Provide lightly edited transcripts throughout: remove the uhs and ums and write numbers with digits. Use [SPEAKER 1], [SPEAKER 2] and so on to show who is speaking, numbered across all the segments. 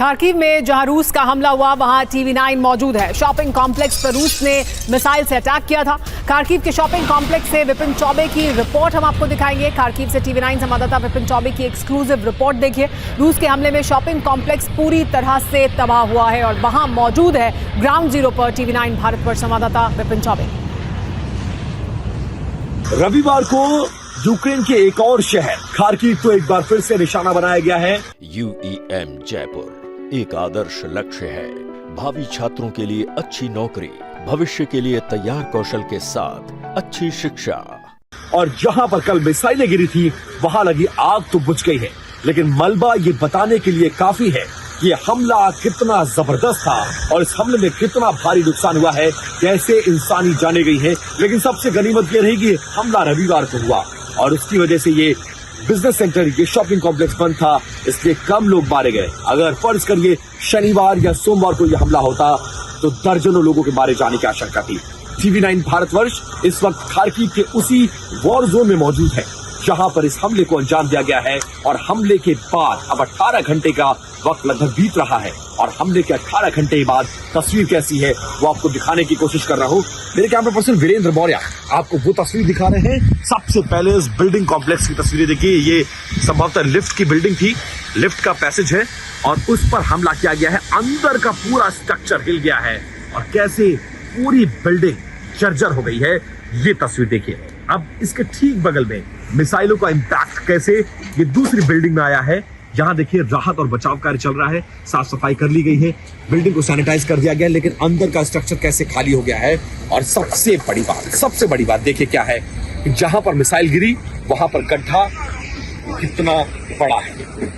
[SPEAKER 1] Kharkiv में जहां रूस का हमला हुआ वहां TV9 मौजूद है। शॉपिंग कॉम्प्लेक्स पर रूस ने मिसाइल से अटैक किया था। खार्किव के शॉपिंग कॉम्प्लेक्स से विपिन चौबे की रिपोर्ट हम आपको दिखाएंगे। खार्किव से TV9 संवाददाता विपिन चौबे की एक्सक्लूसिव रिपोर्ट देखिए। रूस के हमले में शॉपिंग कॉम्प्लेक्स पूरी तरह से तबाह हुआ है और वहां मौजूद है ग्राउंड जीरो पर TV9 भारतवर्ष संवाददाता विपिन चौबे।
[SPEAKER 2] रविवार को यूक्रेन के एक और शहर खार्किव को एक बार फिर से निशाना बनाया गया है।
[SPEAKER 3] UEM जयपुर एक आदर्श लक्ष्य है। भावी छात्रों के लिए अच्छी नौकरी, भविष्य के लिए तैयार कौशल के साथ अच्छी शिक्षा।
[SPEAKER 2] और जहां पर कल मिसाइलें गिरी थी वहां लगी आग तो बुझ गई है, लेकिन मलबा ये बताने के लिए काफी है कि ये हमला कितना जबरदस्त था और इस हमले में कितना भारी नुकसान हुआ है, कैसे इंसानी जाने गई है। लेकिन सबसे गनीमत ये रहेगी हमला रविवार को हुआ और उसकी वजह से ये बिजनेस सेंटर, ये शॉपिंग कॉम्प्लेक्स बंद था, इसलिए कम लोग मारे गए। अगर फर्ज करिए शनिवार या सोमवार को यह हमला होता तो दर्जनों लोगों के मारे जाने की आशंका थी। TV9 भारतवर्ष इस वक्त खार्किव के उसी वॉर जोन में मौजूद है जहां पर इस हमले को अंजाम दिया गया है और हमले के बाद अब 18 घंटे का वक्त लगभग बीत रहा है और हमले के 18 घंटे के बाद तस्वीर कैसी है वो आपको दिखाने की कोशिश कर रहा हूँ। मेरे कैमरा पर्सन वीरेंद्र मौर्य आपको वो तस्वीर दिखा रहे हैं। सबसे पहले इस बिल्डिंग कॉम्प्लेक्स की तस्वीरें देखिए। ये संभवतः लिफ्ट की बिल्डिंग थी, लिफ्ट का पैसेज है और उस पर हमला किया गया है। अंदर का पूरा स्ट्रक्चर हिल गया है और कैसे पूरी बिल्डिंग जर्जर हो गई है ये तस्वीर देखिए। अब इसके ठीक बगल में मिसाइलों का इंपैक्ट कैसे ये दूसरी बिल्डिंग में आया है, जहां देखिए राहत और बचाव कार्य चल रहा है, साफ सफाई कर ली गई है, बिल्डिंग को सैनिटाइज कर दिया गया है, लेकिन अंदर का स्ट्रक्चर कैसे खाली हो गया है। और सबसे बड़ी बात देखिए क्या है, जहां पर मिसाइल गिरी वहां पर गड्ढा कितना बड़ा है।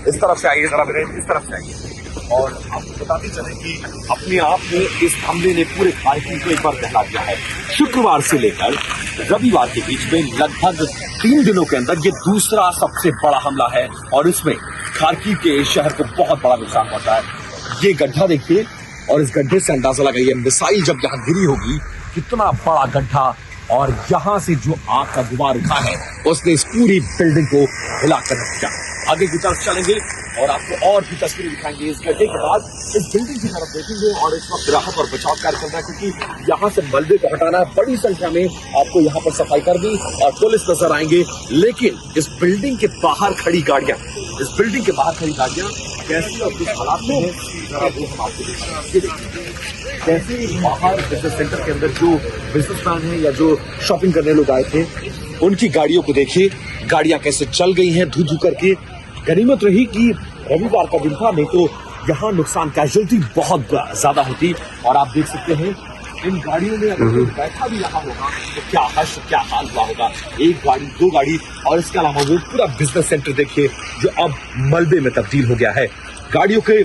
[SPEAKER 2] इस तरफ से आइए जरा, इस तरफ से आइए और आपको बताते चलें कि अपने आप में इस हमले ने पूरे खार्किव को एक बार दहला दिया है। शुक्रवार से लेकर रविवार के बीच में लगभग 3 दिनों के अंदर ये दूसरा सबसे बड़ा हमला है और इसमें खार्किव के शहर को बहुत बड़ा नुकसान पहुंचा है। ये गड्ढा देखिए और इस गड्ढे से अंदाजा लगाइए मिसाइल जब यहाँ गिरी होगी कितना बड़ा गड्ढा, और यहाँ से जो आग का गुबार उठा है उसने इस पूरी बिल्डिंग को हिलाकर रख दिया। आगे की तरफ चलेंगे और आपको और भी तस्वीरें दिखाएंगे। इस गड्ढे के बाद इस बिल्डिंग की तरफ देखेंगे और इस वक्त राहत और बचाव कार्य चल रहा है क्योंकि यहाँ से मलबे को हटाना है। बड़ी संख्या में आपको यहाँ पर सफाई कर्मी और पुलिस नजर आएंगे, लेकिन इस बिल्डिंग के बाहर खड़ी गाड़ियां कैसी और किस हालात में है जरा वो हम आपको दिखाएंगे। कैसे बाहर बिजनेस सेंटर के अंदर जो बिजनेसमैन है या जो शॉपिंग करने लोग आए थे उनकी गाड़ियों को देखिए, गाड़ियां कैसे चल गई हैं धू करके। गनीमत रही कि रविवार का दिन था, नहीं तो यहाँ नुकसान कैजुअलिटी बहुत ज्यादा होती। और आप देख सकते हैं इन गाड़ियों में अगर कोई बैठा भी रहा होगा तो क्या हाल हुआ होगा। एक गाड़ी, 2 गाड़ी और इसके अलावा वो पूरा बिजनेस सेंटर देखिए जो अब मलबे में तब्दील हो गया है। गाड़ियों के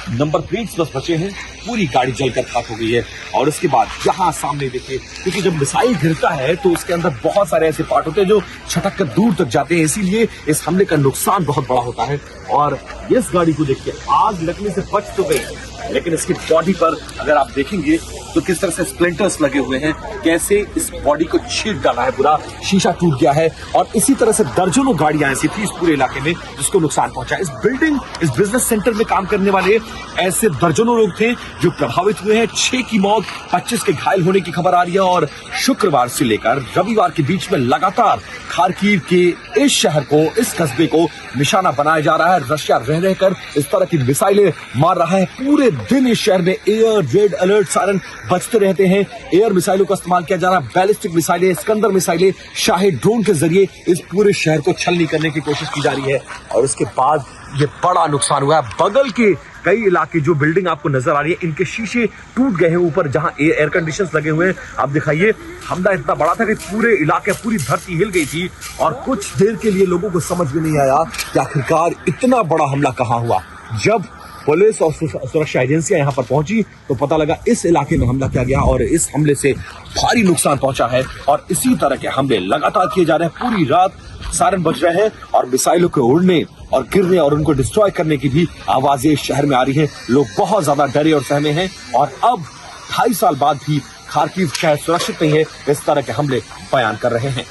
[SPEAKER 2] नंबर प्लेट्स बस बचे हैं, पूरी गाड़ी जलकर खाक हो गई है। और उसके बाद यहाँ सामने देखिए, क्योंकि जब मिसाइल गिरता है तो उसके अंदर बहुत सारे ऐसे पार्ट होते हैं जो छटक कर दूर तक जाते हैं, इसीलिए इस हमले का नुकसान बहुत बड़ा होता है। और इस गाड़ी को देखिए, आग लगने से बच तो गई लेकिन इसकी बॉडी पर अगर आप देखेंगे तो किस तरह से स्प्लिंटर्स लगे हुए हैं, कैसे इस बॉडी को छीट डाला है, पूरा शीशा टूट गया है। और इसी तरह से दर्जनों गाड़ियां ऐसी थी इस पूरे इलाके में जिसको नुकसान पहुंचा। इस बिजनेस सेंटर में काम करने वाले ऐसे दर्जनों लोग थे जो प्रभावित हुए हैं। 6 की मौत, 25 के घायल होने की खबर आ रही है। और शुक्रवार से लेकर रविवार के बीच में लगातार खार्किव के इस शहर को, इस कस्बे को निशाना बनाया जा रहा है। रशिया रह रहकर इस तरह की मिसाइलें मार रहा है। पूरे दिन इस शहर में एयर रेड अलर्ट सायरन बजते रहते हैं। एयर मिसाइलों का इस्तेमाल किया जा रहा है, बैलिस्टिक मिसाइलें, स्कंदर मिसाइलें, शाहिद ड्रोन के जरिए इस पूरे शहर को छलनी करने की कोशिश की जा रही है। और उसके बाद ये बड़ा नुकसान हुआ है। बगल के कई इलाके जो बिल्डिंग आपको नजर आ रही है इनके शीशे टूट गए हैं ऊपर, जहां एयर कंडीशंस लगे हुए हैं। आप दिखाइए, हमला इतना बड़ा था कि पूरे इलाके, पूरी धरती हिल गई थी और कुछ देर के लिए लोगों को समझ में नहीं आया कि आखिरकार इतना बड़ा हमला कहां हुआ। जब पुलिस और सुरक्षा एजेंसियां यहां पर पहुंची तो पता लगा इस इलाके में हमला किया गया और इस हमले से भारी नुकसान पहुंचा है। और इसी तरह के हमले लगातार किए जा रहे हैं। पूरी रात सायरन बज रहे हैं और मिसाइलों के उड़ने और गिरने और उनको डिस्ट्रॉय करने की भी आवाजें इस शहर में आ रही हैं। लोग बहुत ज्यादा डरे और सहमे हैं और अब 2.5 साल बाद भी खार्किव शहर सुरक्षित नहीं है, इस तरह के हमले बयान कर रहे हैं।